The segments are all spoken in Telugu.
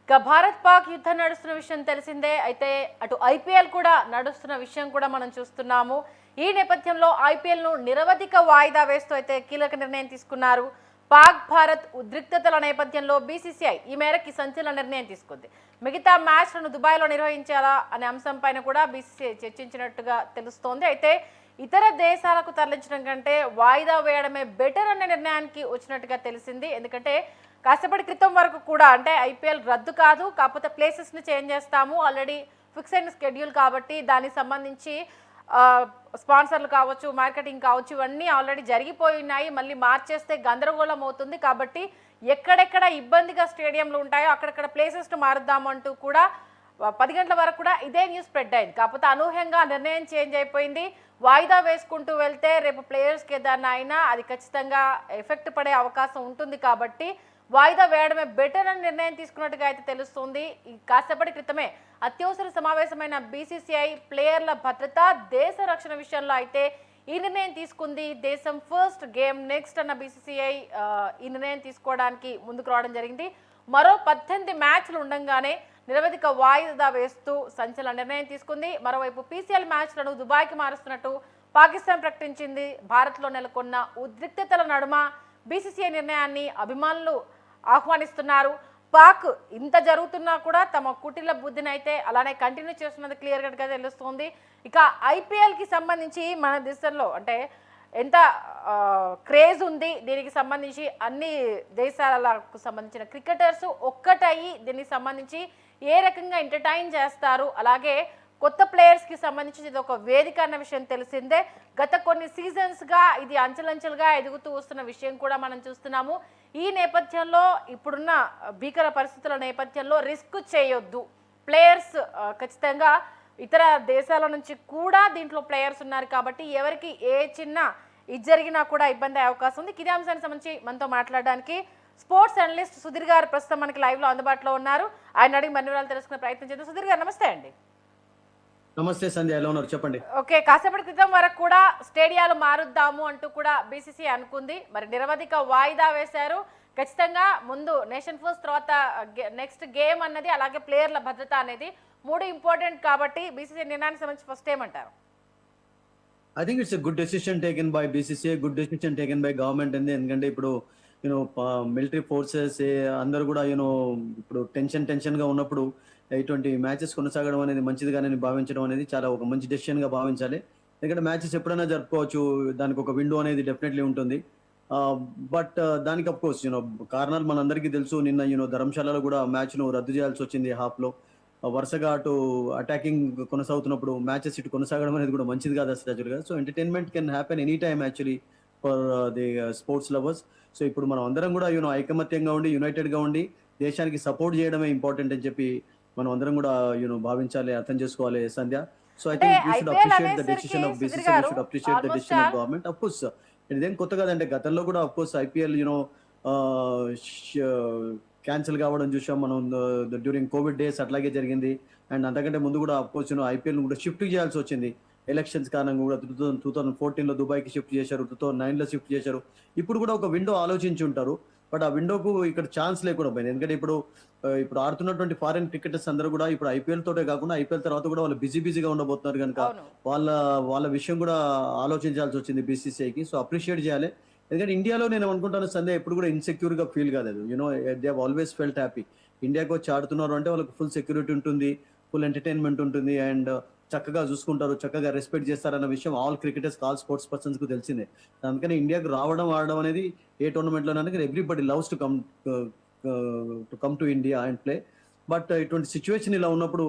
ఇక భారత్ పాక్ యుద్ధం నడుస్తున్న విషయం తెలిసిందే. అయితే అటు ఐపీఎల్ కూడా నడుస్తున్న విషయం కూడా మనం చూస్తున్నాము. ఈ నేపథ్యంలో ఐపీఎల్ను నిరవధిక వాయిదా వేస్తూ అయితే కీలక నిర్ణయం తీసుకున్నారు. పాక్ భారత్ ఉద్రిక్తతల నేపథ్యంలో బీసీసీఐ ఈ మేరకు సంచలన నిర్ణయం తీసుకుంది. మిగతా మ్యాచ్లను దుబాయ్లో నిర్వహించాలా అనే అంశంపైన కూడా బీసీసీఐ చర్చించినట్టుగా తెలుస్తోంది. అయితే ఇతర దేశాలకు తరలించడం కంటే వాయిదా వేయడమే బెటర్ అనే నిర్ణయానికి వచ్చినట్టుగా తెలిసింది. ఎందుకంటే కాసేపటి క్రితం వరకు కూడా అంటే ఐపీఎల్ రద్దు కాదు, కాకపోతే ప్లేసెస్ని చేంజ్ చేస్తాము, ఆల్రెడీ ఫిక్స్ అయిన స్కెడ్యూల్ కాబట్టి దానికి సంబంధించి స్పాన్సర్లు కావచ్చు, మార్కెటింగ్ కావచ్చు, ఇవన్నీ ఆల్రెడీ జరిగిపోయి ఉన్నాయి. మళ్ళీ మార్చేస్తే గందరగోళం అవుతుంది కాబట్టి ఎక్కడెక్కడ ఇబ్బందిగా స్టేడియంలు ఉంటాయో అక్కడక్కడ ప్లేసెస్ను మారుద్దామంటూ కూడా 10 గంటల వరకు కూడా ఇదే న్యూస్ స్ప్రెడ్ అయింది. కాకపోతే అనూహ్యంగా నిర్ణయం చేంజ్ అయిపోయింది. వాయిదా వేసుకుంటూ వెళ్తే రేపు ప్లేయర్స్కి ఏదైనా అయినా అది ఖచ్చితంగా ఎఫెక్ట్ పడే అవకాశం ఉంటుంది కాబట్టి వాయిదా వేయడమే బెటర్ అని నిర్ణయం తీసుకున్నట్టుగా అయితే తెలుస్తుంది. ఈ కాసేపటి క్రితమే అత్యవసర సమావేశమైన బీసీసీఐ ప్లేయర్ల భద్రత, దేశ రక్షణ విషయంలో అయితే ఈ నిర్ణయం తీసుకుంది. దేశం ఫస్ట్ గేమ్ నెక్స్ట్ అన్న బీసీసీఐ ఈ నిర్ణయం తీసుకోవడానికి ముందుకు రావడం జరిగింది. మరో 18 మ్యాచ్లు ఉండగానే నిరవధిక వాయిదా వేస్తూ సంచలన నిర్ణయం తీసుకుంది. మరోవైపు పీసీఎల్ మ్యాచ్లను దుబాయ్కి మారుస్తున్నట్టు పాకిస్తాన్ ప్రకటించింది. భారత్లో నెలకొన్న ఉద్రిక్తతల నడుమ బీసీసీఐ నిర్ణయాన్ని అభిమానులు ఆహ్వానిస్తున్నారు. పాక్ ఇంత జరుగుతున్నా కూడా తమ కుటిల బుద్ధిని అయితే అలానే కంటిన్యూ చేస్తున్నది క్లియర్ కట్గా తెలుస్తుంది. ఇక ఐపీఎల్కి సంబంధించి మన దేశంలో అంటే ఎంత క్రేజ్ ఉంది, దీనికి సంబంధించి అన్ని దేశాలకు సంబంధించిన క్రికెటర్స్ ఒక్కటయ్యి దీనికి సంబంధించి ఏ రకంగా ఎంటర్టైన్ చేస్తారు, అలాగే కొత్త ప్లేయర్స్కి సంబంధించి ఇది ఒక వేదిక అన్న విషయం తెలిసిందే. గత కొన్ని సీజన్స్గా ఇది అంచెలంచెలుగా ఎదుగుతూ వస్తున్న విషయం కూడా మనం చూస్తున్నాము. ఈ నేపథ్యంలో ఇప్పుడున్న భీకర పరిస్థితుల నేపథ్యంలో రిస్క్ చేయొద్దు, ప్లేయర్స్ ఖచ్చితంగా ఇతర దేశాల నుంచి కూడా దీంట్లో ప్లేయర్స్ ఉన్నారు కాబట్టి ఎవరికి ఏ చిన్న ఇది జరిగినా కూడా ఇబ్బంది అయ్యే అవకాశం ఉంది. ఇదే అంశానికి సంబంధించి మనతో మాట్లాడడానికి స్పోర్ట్స్ అనలిస్ట్ సుధీర్ గారు ప్రస్తుతం మనకి లైవ్లో అందుబాటులో ఉన్నారు. ఆయన అడిగి మరిన్ని వివరాలు తెలుసుకునే ప్రయత్నం చేద్దాం. సుధీర్ గారు నమస్తే అండి. నమస్తే సంధ్య, ఎలా ఉన్నారు చెప్పండి. ఓకే, కాసేపటి క్రితం వరకు కూడా స్టేడియాలు మారుద్దాము అంటూ కూడా బీసీసీ అనుకుంది. మరి నిరవధిక వాయిదా వేశారు. ఖచ్చితంగా ముందు నేషన్ ఫస్ట్, తర్వాత నెక్స్ట్ గేమ్ అన్నది, అలాగే ప్లేయర్ల భద్రత అనేది 3 ఇంపార్టెంట్ కాబట్టి బీసీసీ నిర్ణయానికి సంబంధించి ఫస్ట్ ఏమంటారు? I think it's good decision taken by BCCI, good decision taken by government అండి. ఎందుకంటే ఇప్పుడు మిలిటరీ ఫోర్సెస్ అందరూ కూడా ఇప్పుడు టెన్షన్గా ఉన్నప్పుడు ఇటువంటి మ్యాచెస్ కొనసాగడం అనేది మంచిదిగానే భావించడం అనేది చాలా ఒక మంచి డెసిషన్గా భావించాలి. ఎందుకంటే మ్యాచెస్ ఎప్పుడైనా జరుపుకోవచ్చు, దానికి ఒక విండో అనేది డెఫినెట్లీ ఉంటుంది. బట్ దానికి అఫ్ కోర్స్ కారణాలు మనందరికీ తెలుసు. నిన్న ధర్మశాలలో కూడా మ్యాచ్ను రద్దు చేయాల్సి వచ్చింది హాఫ్లో. వరుసగా అటు అటాకింగ్ కొనసాగుతున్నప్పుడు మ్యాచెస్ ఇటు కొనసాగడం అనేది కూడా మంచిది కాదు అసలు యాక్చువల్గా. So entertainment can happen any time actually for the sports lovers. So ఇప్పుడు మనం అందరం కూడా ఐకమత్యంగా ఉండి యునైటెడ్గా ఉండి దేశానికి సపోర్ట్ చేయడమే ఇంపార్టెంట్ అని చెప్పి మనం అందరం కూడా భావించాలి, అర్థం చేసుకోవాలి Sandhya. So I think we should appreciate the decision of BCCI, we should appreciate the decision of government. Of course ఇదేం కొత్త కాదంటే గతంలో కూడా అఫ్ కోర్స్ ఐపీఎల్ క్యాన్సిల్ కావడం చూసాం మనం డ్యూరింగ్ కోవిడ్ డేస్, అట్లాగే జరిగింది. అండ్ అంతకంటే ముందు కూడా అఫ్ కోర్స్ ఐపీఎల్ కూడా షిఫ్ట్ చేయాల్సి వచ్చింది ఎలక్షన్స్ కారణంగా. కూడా 2014లో దుబాయ్కి షిఫ్ట్ చేశారు, 2009లో షిఫ్ట్ చేశారు. ఇప్పుడు కూడా ఒక విండో ఆలోచించి ఉంటారు, బట్ ఆ విండోకు ఇక్కడ ఛాన్స్ లేకుండా పోయింది. ఎందుకంటే ఇప్పుడు ఆడుతున్నటువంటి ఫారిన్ క్రికెటర్స్ అందరూ కూడా ఇప్పుడు ఐపీఎల్ తోటే కాకుండా ఐపీఎల్ తర్వాత కూడా వాళ్ళు బిజీగా ఉండబోతున్నారు కనుక వాళ్ళ విషయం కూడా ఆలోచించాల్సి వచ్చింది బీసీసీఐకి. సో అప్రిషియేట్ చేయాలి. ఎందుకంటే ఇండియాలో నేను అనుకుంటాను సంధ్య ఎప్పుడు కూడా ఇన్సెక్యూర్గా ఫీల్ కాలేదు. They have always felt happy. ఇండియాకి వచ్చి ఆడుతున్నారు అంటే వాళ్ళకి ఫుల్ సెక్యూరిటీ ఉంటుంది, ఫుల్ ఎంటర్టైన్మెంట్ ఉంటుంది, అండ్ చక్కగా చూసుకుంటారు, చక్కగా రెస్పెక్ట్ చేస్తారన్న విషయం all cricketers, all sports persons కు తెలిసిందే. అందుకని ఇండియాకి రావడం ఆడడం అనేది ఏ టోర్నమెంట్ లోనైనా everybody loves to come to India and play. But ఇటువంటి సిచ్యువేషన్ ఇలా ఉన్నప్పుడు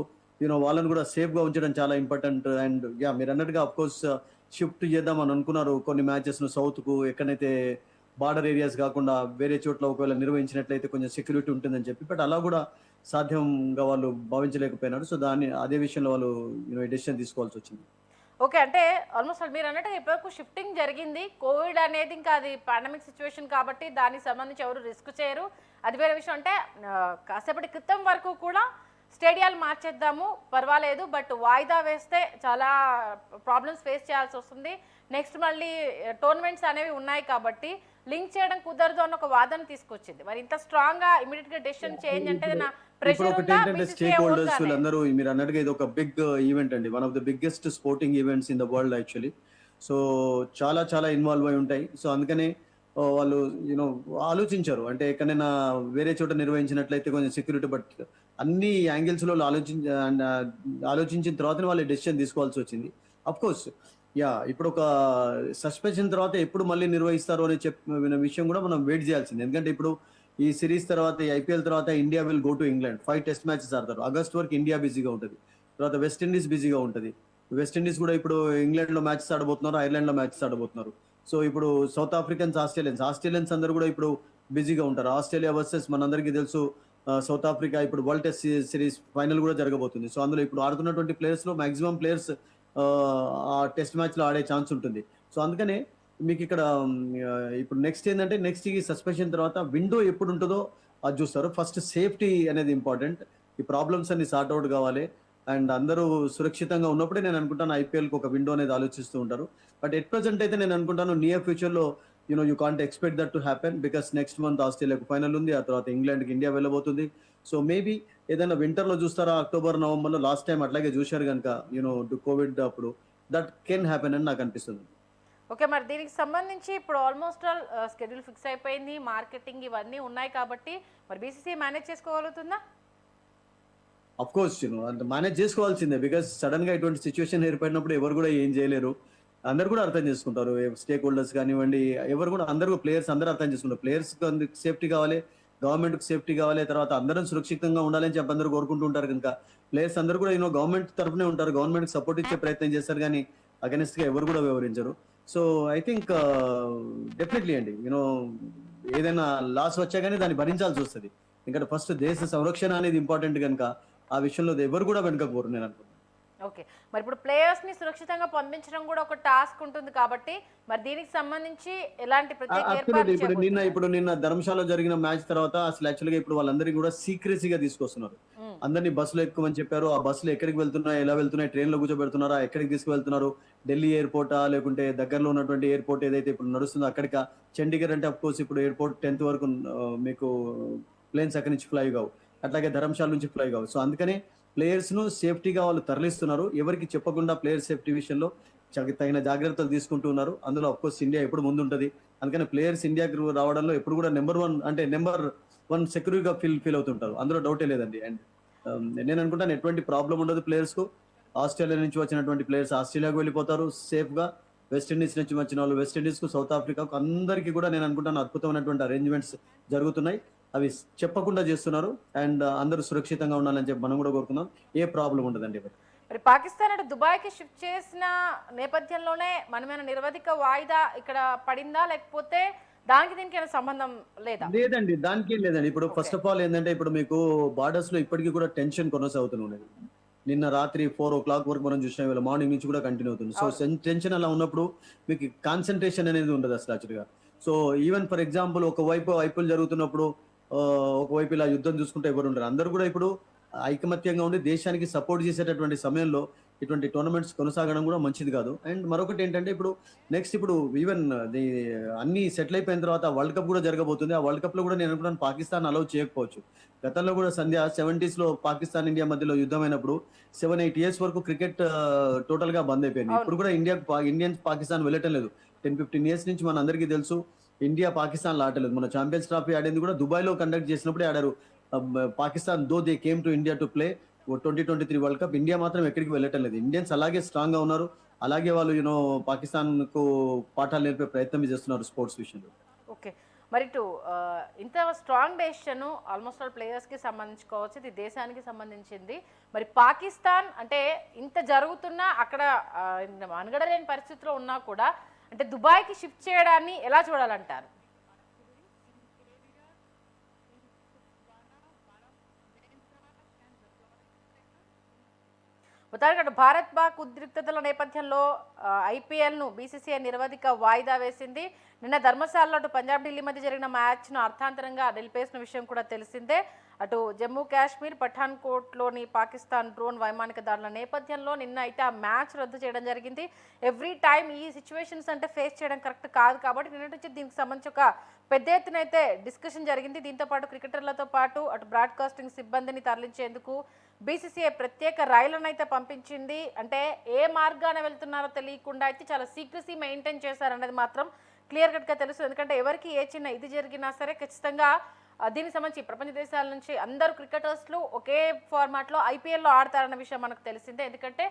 వాళ్ళని కూడా సేఫ్ గా ఉంచడం చాలా ఇంపార్టెంట్. అండ్ మీరు అన్నట్టుగా అఫ్ కోర్స్ షిఫ్ట్ చేద్దాం అని అనుకున్నారు కొన్ని మ్యాచెస్ ను సౌత్ కు, ఎక్కడైతే బార్డర్ ఏరియాస్ కాకుండా వేరే చోట్ల ఒకవేళ నిర్వహించినట్లయితే కొంచెం సెక్యూరిటీ ఉంటుందని చెప్పి. బట్ అలా కూడా సాధ్యంగా వాళ్ళు భావించలేకపోయినారు. సో అదే విషయంలో వాళ్ళు డెసిషన్ తీసుకోవాల్సి వచ్చింది. ఓకే, అంటే ఆల్మోస్ట్ మీరు అన్నట్టు ఇప్పటివరకు షిఫ్టింగ్ జరిగింది. కోవిడ్ అనేది ఇంకా అది పాండమిక్ సిచ్యువేషన్ కాబట్టి దానికి సంబంధించి ఎవరు రిస్క్ చేయరు, అది వేరే విషయం. అంటే కాసేపటి క్రితం వరకు కూడా స్టేడియాలు మార్చేద్దాము పర్వాలేదు, బట్ వాయిదా వేస్తే చాలా ప్రాబ్లమ్స్ ఫేస్ చేయాల్సి వస్తుంది. నెక్స్ట్ మళ్ళీ టోర్నమెంట్స్ అనేవి ఉన్నాయి కాబట్టి లింక్ చేయడం కుదరదు అన్న ఒక వాదన తీసుకొచ్చింది. మరి ఇంత స్ట్రాంగ్గా ఇమీడియట్గా డెసిషన్ చేంజ్ అంటే ప్రెషర్ ఒకటి ఉందా ఏంటంటే బీసీసీఐ స్టేక్ హోల్డర్స్ ఓన్గానే? వీళ్ళందరూ మీరు అన్నట్టుగా ఇది ఒక బిగ్ ఈవెంట్ అండి. One of the biggest sporting events in the world actually. So చాలా చాలా ఇన్వాల్వ్ అయి ఉంటాయి. సో అందుకనే వాళ్ళు యూనో ఆలోచించారు. అంటే ఎక్కడైనా వేరే చోట నిర్వహించినట్లయితే కొంచెం సెక్యూరిటీ, బట్ అన్ని యాంగిల్స్ లో ఆలోచించిన తర్వాతనే వాళ్ళు డెసిషన్ తీసుకోవాల్సి వచ్చింది. అఫ్ కోర్స్ ఇప్పుడు ఒక సస్పెన్షన్ తర్వాత ఎప్పుడు మళ్ళీ నిర్వహిస్తారు అనే చెప్పిన విషయం కూడా మనం వెయిట్ చేయాల్సింది. ఎందుకంటే ఇప్పుడు ఈ సిరీస్ తర్వాత, ఈ ఐపీఎల్ తర్వాత India will go to England. 5 test matches ఆడతారు. ఆగస్ట్ వరకు ఇండియా బిజీగా ఉంటుంది. తర్వాత వెస్టిండీస్ బిజీగా ఉంటుంది. వెస్టిండీస్ కూడా ఇప్పుడు ఇంగ్లాండ్ లో మ్యాచెస్ ఆడబోతున్నారు, ఐర్లాండ్ లో మ్యాచెస్ ఆడబోతున్నారు. సో ఇప్పుడు సౌత్ ఆఫ్రికన్స్, ఆస్ట్రేలియన్స్ అందరూ కూడా ఇప్పుడు బిజీగా ఉంటారు. ఆస్ట్రేలియా వర్సెస్ మనందరికీ తెలుసు సౌత్ ఆఫ్రికా ఇప్పుడు వరల్డ్ టెస్ట్ సిరీస్ ఫైనల్ కూడా జరగబోతుంది. సో అందులో ఇప్పుడు ఆడుతున్నటువంటి ప్లేయర్స్ లో మాక్సిమం ప్లేయర్స్ ఆ టెస్ట్ మ్యాచ్ లో ఆడే ఛాన్స్ ఉంటుంది. సో అందుకనే మీకు ఇక్కడ ఇప్పుడు నెక్స్ట్ ఏంటంటే, నెక్స్ట్ ఈ సస్పెన్షన్ తర్వాత విండో ఎప్పుడు ఉంటుందో అది చూస్తారు. ఫస్ట్ సేఫ్టీ అనేది ఇంపార్టెంట్. ఈ ప్రాబ్లమ్స్ అన్ని సార్ట్ అవుట్ కావాలి అండ్ అందరూ సురక్షితంగా ఉన్నప్పుడే నేను అనుకుంటాను ఐపీఎల్ కి ఒక విండో అనేది ఆలోచిస్తూ ఉంటారు. బట్ ఎట్ ప్రెసెంట్ అయితే నేను అనుకుంటాను నియర్ ఫ్యూచర్ లో you can't expect that to happen, because next month ఆస్ట్రేలియాకు ఫైనల్ ఉంది. ఆ తర్వాత ఇంగ్లాండ్ కి ఇండియా వెళ్ళబోతుంది. సో మేబీ ఏదైనా వింటర్ లో చూస్తారా, అక్టోబర్ నవంబర్ లో లాస్ట్ టైం అట్లాగే చూశారు కనుక కోవిడ్ అప్పుడు, దట్ కెన్ హ్యాపెన్ అని నాకు అనిపిస్తుంది. ఓకే, మరి దీనికి సంబంధించి ఇప్పుడు ఆల్మోస్ట్ ఆల్ షెడ్యూల్ ఫిక్స్ అయిపోయింది, మార్కెటింగ్ ఇవన్నీ ఉన్నాయి కాబట్టి మరి బీసీసీ మేనేజ్ చేసుకోగలుగుతుందా? అఫ్ కోర్స్ అంత మేనేజ్ చేసుకోవాల్సిందే, బికాస్ సడన్ గా ఇటువంటి సిచ్యువేషన్ ఏర్పడినప్పుడు ఎవరు కూడా ఏం చేయలేరు. అందరు కూడా అర్థం చేసుకుంటారు. స్టేక్ హోల్డర్స్ కానివ్వండి, ఎవరు కూడా, అందరూ ప్లేయర్స్ అందరూ అర్థం చేసుకుంటారు. ప్లేయర్స్ సేఫ్టీ కావాలి, గవర్నమెంట్ కి సేఫ్టీ కావాలి, తర్వాత అందరం సురక్షితంగా ఉండాలని చెప్పి అందరూ కోరుకుంటూ ఉంటారు కనుక ప్లేయర్స్ అందరూ కూడా గవర్నమెంట్ తరఫునే ఉంటారు. గవర్నమెంట్ సపోర్ట్ ఇచ్చే ప్రయత్నం చేస్తారు కానీ అగెనిస్ట్ గా ఎవరు కూడా వ్యవహరించరు. సో ఐ థింక్ డెఫినెట్లీ అండి ఏదైనా లాస్ వచ్చా కానీ దాన్ని భరించాల్సి వస్తుంది. ఎందుకంటే ఫస్ట్ దేశ సంరక్షణ అనేది ఇంపార్టెంట్ కనుక ఆ విషయంలో ఎవరు కూడా వెనుకపోరు నేను అనుకుంటున్నాను. ఓకే, మరి ఇప్పుడు ప్లేయర్స్ ని సురక్షితంగా పంపించడం కూడా ఒక టాస్క్ ఉంటుంది కాబట్టి మరి దీనికి సంబంధించి ఎలాంటి ప్రత్యేక అబ్సల్యూట్లీ. ఏర్పాట్లు చేయబోతున్నారు? ఇప్పుడు నిన్న ధర్మశాలలో జరిగిన మ్యాచ్ తర్వాత అసలు యాక్చువల్ గా ఇప్పుడు వాళ్ళందరినీ కూడా సీక్రెసీగా తీసుకొస్తున్నారు. ఉమ్. అందరినీ బస్సులో ఎక్కుమని చెప్పారు. ఆ బస్సులు ఎక్కడికి వెళ్తున్నాయి, ఎలా వెళ్తున్నాయి, ట్రైన్ లో కూర్చోబెడుతున్నారా, ఎక్కడికి తీసుకువెళ్తున్నారు, ఢిల్లీ ఎయిర్పోర్టా లేకుంటే దగ్గరలో ఉన్నటువంటి ఎయిర్పోర్ట్ ఏదైతే ఇప్పుడు నడుస్తుందో అక్కడికా, చండీగఢ్ అంటే అఫ్ కోర్స్ ఇప్పుడు ఎయిర్పోర్ట్ 10th వరకు మీకు ప్లేన్స్ అక్కడి నుంచి ఫ్లై కావు, అట్లాగే ధర్మశాల నుంచి ఫ్లై కావు. సో అందుకనే ప్లేయర్స్ ను సేఫ్టీగా వాళ్ళు తరలిస్తున్నారు. ఎవరికి చెప్పకుండా ప్లేయర్ సేఫ్టీ విషయంలో తగిన జాగ్రత్తలు తీసుకుంటున్నారు. అందులో అఫ్ కోర్స్ ఇండియా ఎప్పుడు ముందుంటది. అందుకని ప్లేయర్స్ ఇండియాకి రావడంలో ఎప్పుడు కూడా నెంబర్ వన్ సెక్యూరిటీగా ఫీల్ అవుతుంటారు. అందులో డౌటే లేదండి. అండ్ నేను అనుకుంటాను ఎటువంటి ప్రాబ్లం ఉండదు ప్లేయర్స్ కు. ఆస్ట్రేలియా నుంచి వచ్చినటువంటి ప్లేయర్స్ ఆస్ట్రేలియాకు వెళ్ళిపోతారు సేఫ్ గా. వెస్టిండీస్ నుంచి వచ్చిన వాళ్ళు వెస్టిండీస్ కు, సౌత్ ఆఫ్రికాకు, అందరికీ కూడా నేను అనుకుంటాను అద్భుతమైనటువంటి అరేంజ్మెంట్స్ జరుగుతున్నాయి. అవి చెప్పకుండా చేస్తున్నారు. అండ్ అందరూ సురక్షితంగా ఉండాలని చెప్పి మనం కూడా కోరుకుందాం. ఏ ప్రాబ్లం ఉండదండి. మరి పాకిస్తాన్ అటు దుబాయ్కి షిఫ్ట్ చేసిన నేపథ్యంలోనే మనమైన నిరవధిక వాయిదా ఇక్కడ పడిందా, లేకపోతే దానికి దీనికి ఏమైనా సంబంధం లేదా? లేదండి, దానికి ఏం లేదండి. ఇప్పుడు ఓకే. ఫస్ట్ ఆఫ్ ఆల్ ఏంటంటే ఇప్పుడు మీకు బార్డర్స్ లో ఇప్పటికీ కూడా టెన్షన్ కొనసాగుతున్నది. నిన్న రాత్రి 4 o'clock వరకు మనం చూసినాం, ఇవాళ మార్నింగ్ నుంచి కూడా కంటిన్యూ అవుతుంది. సో అవును. టెన్షన్ అలా ఉన్నప్పుడు మీకు కాన్సన్ట్రేషన్ అనేది ఉండదు అసలు యాక్చువల్గా. సో ఈవెన్ ఫర్ ఎగ్జాంపుల్ ఒకవైపు వైపులు జరుగుతున్నప్పుడు ఒకవైపు ఇలా యుద్ధం చూసుకుంటే ఎవరు ఉండరు. అందరూ కూడా ఇప్పుడు ఐకమత్యంగా ఉండి దేశానికి సపోర్ట్ చేసేటటువంటి సమయంలో ఇటువంటి టోర్నమెంట్స్ కొనసాగడం కూడా మంచిది కాదు. అండ్ మరొకటి ఏంటంటే ఇప్పుడు నెక్స్ట్ ఇప్పుడు ఈవెన్ అన్ని సెటిల్ అయిపోయిన తర్వాత వరల్డ్ కప్ కూడా జరగబోతుంది. ఆ వరల్డ్ కప్ లో కూడా నేను అనుకున్నాను పాకిస్తాన్ అలౌ చేయకపోవచ్చు. గతంలో కూడా సంధ్య 70s లో పాకిస్తాన్ ఇండియా మధ్యలో యుద్ధమైనప్పుడు 7-8 years వరకు క్రికెట్ టోటల్ గా బంద్ అయిపోయింది. అవును. ఇప్పుడు కూడా ఇండియన్స్ పాకిస్తాన్ వెళ్ళటం లేదు. 10-15 years నుంచి మన అందరికీ తెలుసు ఇండియా పాకిస్తాన్ లో ఆడలేదు. మన ఛాంపియన్స్ ట్రోఫీ ఆడింది కూడా దుబాయ్ లో కండక్ట్ చేసినప్పుడే ఆడారు. Pakistan though they came to India to play 2023 world cup. India మాత్రం ఎక్కడికి వెళ్ళటం లేదు. ఇండియన్స్ అలాగే స్ట్రాంగ్ గా ఉన్నారు. అలాగే వాళ్ళు పాకిస్తాన్ కు పాఠాలు నేర్పే ప్రయత్నం చేస్తున్నారు స్పోర్ట్స్ విషయంలో. ఓకే, మరి ఇటు ఇంత స్ట్రాంగ్ డెసిషన్ ఆల్మోస్ట్ ఆల్ ప్లేయర్స్కి సంబంధించుకోవచ్చు, ఇది దేశానికి సంబంధించింది. మరి పాకిస్తాన్ అంటే ఇంత జరుగుతున్నా అక్కడ మనుగడలేని పరిస్థితిలో ఉన్నా కూడా అంటే దుబాయ్కి షిఫ్ట్ చేయడాన్ని ఎలా చూడాలంటారు? మొత్తానికి భారత్ పాక్ ఉద్రిక్తతల నేపథ్యంలో ఐపీఎల్ను బీసీసీఐ నిరవధిక వాయిదా వేసింది. నిన్న ధర్మశాలలో అటు పంజాబ్ ఢిల్లీ మధ్య జరిగిన మ్యాచ్ను అర్థాంతరంగా నిలిపేసిన విషయం కూడా తెలిసిందే. అటు జమ్మూ కాశ్మీర్ పఠాన్కోట్లోని పాకిస్తాన్ డ్రోన్ వైమానిక దాడుల నేపథ్యంలో నిన్న అయితే ఆ మ్యాచ్ రద్దు చేయడం జరిగింది. ఎవ్రీ టైం ఈ సిచ్యువేషన్స్ అంటే ఫేస్ చేయడం కరెక్ట్ కాదు కాబట్టి నిన్నటి నుంచి దీనికి సంబంధించి ఒక పెద్ద ఎత్తున అయితే డిస్కషన్ జరిగింది. దీంతో పాటు క్రికెటర్లతో పాటు అటు బ్రాడ్కాస్టింగ్ సిబ్బందిని తరలించేందుకు బీసీసీఐ ప్రత్యేక రైళ్లను అయితే పంపించింది. అంటే ఏ మార్గాన వెళ్తున్నారో తెలియకుండా అయితే చాలా సీక్రసీ మెయింటైన్ చేశారనేది మాత్రం క్లియర్ కట్గా తెలుస్తుంది. ఎందుకంటే ఎవరికి ఏ చిన్న ఇది జరిగినా సరే ఖచ్చితంగా దీనికి సంబంధించి ప్రపంచ దేశాల నుంచి అందరూ క్రికెటర్స్లు ఒకే ఫార్మాట్లో ఐపీఎల్లో ఆడతారన్న విషయం మనకు తెలిసిందే. ఎందుకంటే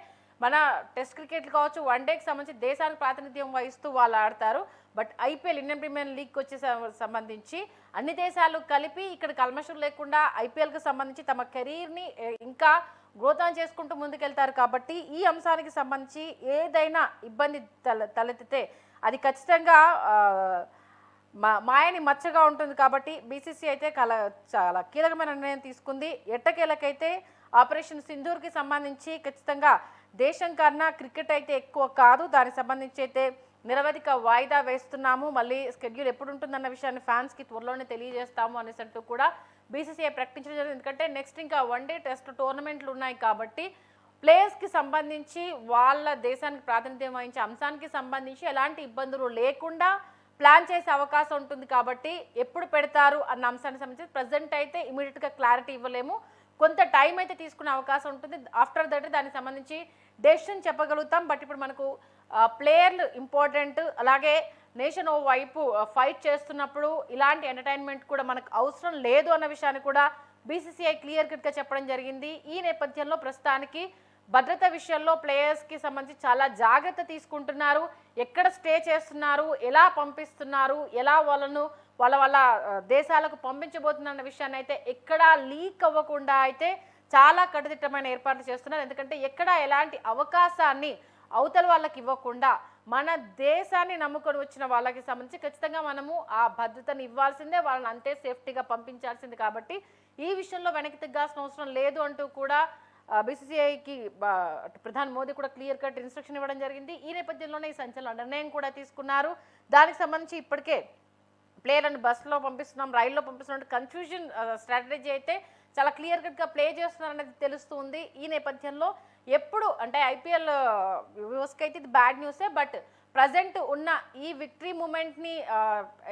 మన టెస్ట్ క్రికెట్లు కావచ్చు, వన్డేకి సంబంధించి దేశానికి ప్రాతినిధ్యం వహిస్తూ వాళ్ళు ఆడతారు. But IPL Indian Premier League వచ్చే సంబంధించి అన్ని దేశాలు కలిపి ఇక్కడ కల్మషం లేకుండా ఐపీఎల్కి సంబంధించి తమ కెరీర్ని ఇంకా గ్రోత్ ఆన్ చేసుకుంటూ ముందుకెళ్తారు. కాబట్టి ఈ అంశానికి సంబంధించి ఏదైనా ఇబ్బంది తలెత్తితే అది ఖచ్చితంగా మాయని మచ్చగా ఉంటుంది. కాబట్టి బీసీసీ అయితే చాలా కీలకమైన నిర్ణయం తీసుకుంది. ఎట్టకేలకైతే ఆపరేషన్ సింధూర్కి సంబంధించి ఖచ్చితంగా దేశం కన్నా క్రికెట్ అయితే ఎక్కువ కాదు, దానికి సంబంధించి అయితే నిరవధిక వాయిదా వేస్తున్నాము, మళ్ళీ షెడ్యూల్ ఎప్పుడు ఉంటుందన్న విషయాన్ని ఫ్యాన్స్కి త్వరలోనే తెలియజేస్తాము అనేసి అంటూ కూడా బీసీసీఐ ప్రకటించడం జరిగింది. ఎందుకంటే నెక్స్ట్ ఇంకా వన్డే టెస్ట్ టోర్నమెంట్లు ఉన్నాయి కాబట్టి ప్లేయర్స్కి సంబంధించి వాళ్ళ దేశానికి ప్రాతినిధ్యం వహించే అంశానికి సంబంధించి ఎలాంటి ఇబ్బందులు లేకుండా ప్లాన్ చేసే అవకాశం ఉంటుంది. కాబట్టి ఎప్పుడు పెడతారు అన్న అంశానికి సంబంధించి ప్రజెంట్ అయితే ఇమీడియట్గా క్లారిటీ ఇవ్వలేము, కొంత టైం అయితే తీసుకునే అవకాశం ఉంటుంది. ఆఫ్టర్ దట్ దానికి సంబంధించి డెసిషన్ చెప్పగలుగుతాం. బట్ ఇప్పుడు మనకు ప్లేయర్లు ఇంపార్టెంట్, అలాగే నేషన్ ఓ వైపు ఫైట్ చేస్తున్నప్పుడు ఇలాంటి ఎంటర్టైన్మెంట్ కూడా మనకు అవసరం లేదు అన్న విషయాన్ని కూడా బీసీసీఐ క్లియర్ కట్గా చెప్పడం జరిగింది. ఈ నేపథ్యంలో ప్రస్తుతానికి భద్రత విషయంలో ప్లేయర్స్కి సంబంధించి చాలా జాగ్రత్త తీసుకుంటున్నారు. ఎక్కడ స్టే చేస్తున్నారు, ఎలా పంపిస్తున్నారు, ఎలా వాళ్ళ దేశాలకు పంపించబోతున్న విషయాన్ని అయితే ఎక్కడా లీక్ అవ్వకుండా అయితే చాలా కట్టుదిట్టమైన ఏర్పాట్లు చేస్తున్నారు. ఎందుకంటే ఎక్కడ ఎలాంటి అవకాశాన్ని అవతల వాళ్ళకి ఇవ్వకుండా మన దేశాన్ని నమ్ముకొని వచ్చిన వాళ్ళకి సంబంధించి ఖచ్చితంగా మనము ఆ భద్రతను ఇవ్వాల్సిందే, వాళ్ళని అంతే సేఫ్టీగా పంపించాల్సింది. కాబట్టి ఈ విషయంలో వెనక్కి తగ్గాల్సిన అవసరం లేదు అంటూ కూడా బీసీసీఐకి ప్రధాని మోదీ కూడా క్లియర్ కట్ ఇన్స్ట్రక్షన్ ఇవ్వడం జరిగింది. ఈ నేపథ్యంలోనే ఈ సంచలన నిర్ణయం కూడా తీసుకున్నారు. దానికి సంబంధించి ఇప్పటికే ప్లేయర్లను బస్సులో పంపిస్తున్నాం, రైల్లో పంపిస్తున్నాం, కన్ఫ్యూజన్ స్ట్రాటజీ అయితే చాలా క్లియర్ కట్గా ప్లే చేస్తున్నారు అనేది తెలుస్తుంది. ఈ నేపథ్యంలో ఎప్పుడు అంటే ఐపీఎల్ వ్యూవర్స్కి అయితే ఇది బ్యాడ్ న్యూసే, బట్ ప్రజెంట్ ఉన్న ఈ విక్టరీ మూమెంట్ని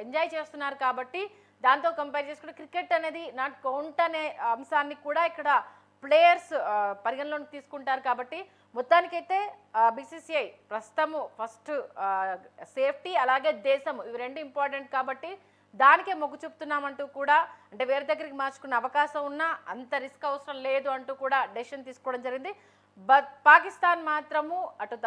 ఎంజాయ్ చేస్తున్నారు. కాబట్టి దాంతో కంపేర్ చేసుకుంటే క్రికెట్ అనేది నాట్ కౌంట్ అనే అంశాన్ని కూడా ఇక్కడ ప్లేయర్స్ పరిగణలోకి తీసుకుంటారు. కాబట్టి మొత్తానికైతే బీసీసీఐ ప్రస్తుతము ఫస్ట్ సేఫ్టీ అలాగే దేశం ఇవి రెండు ఇంపార్టెంట్ కాబట్టి దానికే మొగ్గు చూపుతున్నామంటూ కూడా, అంటే వేరే దగ్గరికి మార్చుకునే అవకాశం ఉన్నా అంత రిస్క్ అవసరం లేదు అంటూ కూడా డెసిషన్ తీసుకోవడం జరిగింది. బట్ పాకిస్తాన్ మాత్రము అటు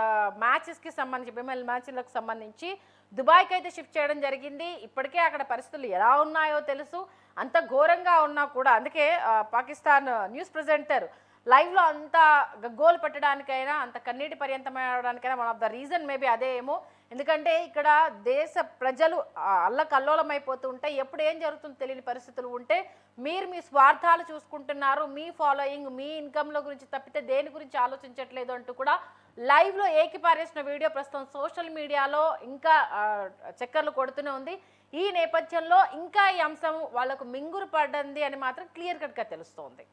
మ్యాచెస్కి సంబంధించి ప్రీమియర్ మ్యాచ్లకు సంబంధించి దుబాయ్కి అయితే షిఫ్ట్ చేయడం జరిగింది. ఇప్పటికే అక్కడ పరిస్థితులు ఎలా ఉన్నాయో తెలుసు, అంత ఘోరంగా ఉన్నా కూడా అందుకే పాకిస్తాన్ న్యూస్ ప్రెజెంటర్ లైవ్లో అంత గగ్గోలు పెట్టడానికైనా అంత కన్నీటి పర్యంతమవడానికైనా one of the reason maybe అదే ఏమో. ఎందుకంటే ఇక్కడ దేశ ప్రజలు అల్లకల్లోలమైపోతూ ఉంటే ఎప్పుడు ఏం జరుగుతుందో తెలియని పరిస్థితులు ఉంటే మీరు మీ స్వార్థాలు చూసుకుంటున్నారు, మీ ఫాలోయింగ్ మీ ఇన్కమ్ల గురించి తప్పితే దేని గురించి ఆలోచించట్లేదు అంటూ కూడా లైవ్లో ఏకిపారేసిన వీడియో ప్రస్తుతం సోషల్ మీడియాలో ఇంకా చక్కర్లు కొడుతూనే ఉంది. ఈ నేపథ్యంలో ఇంకా ఈ అంశం వాళ్ళకు మింగురు పడ్డంది అని మాత్రం క్లియర్ కట్గా తెలుస్తోంది.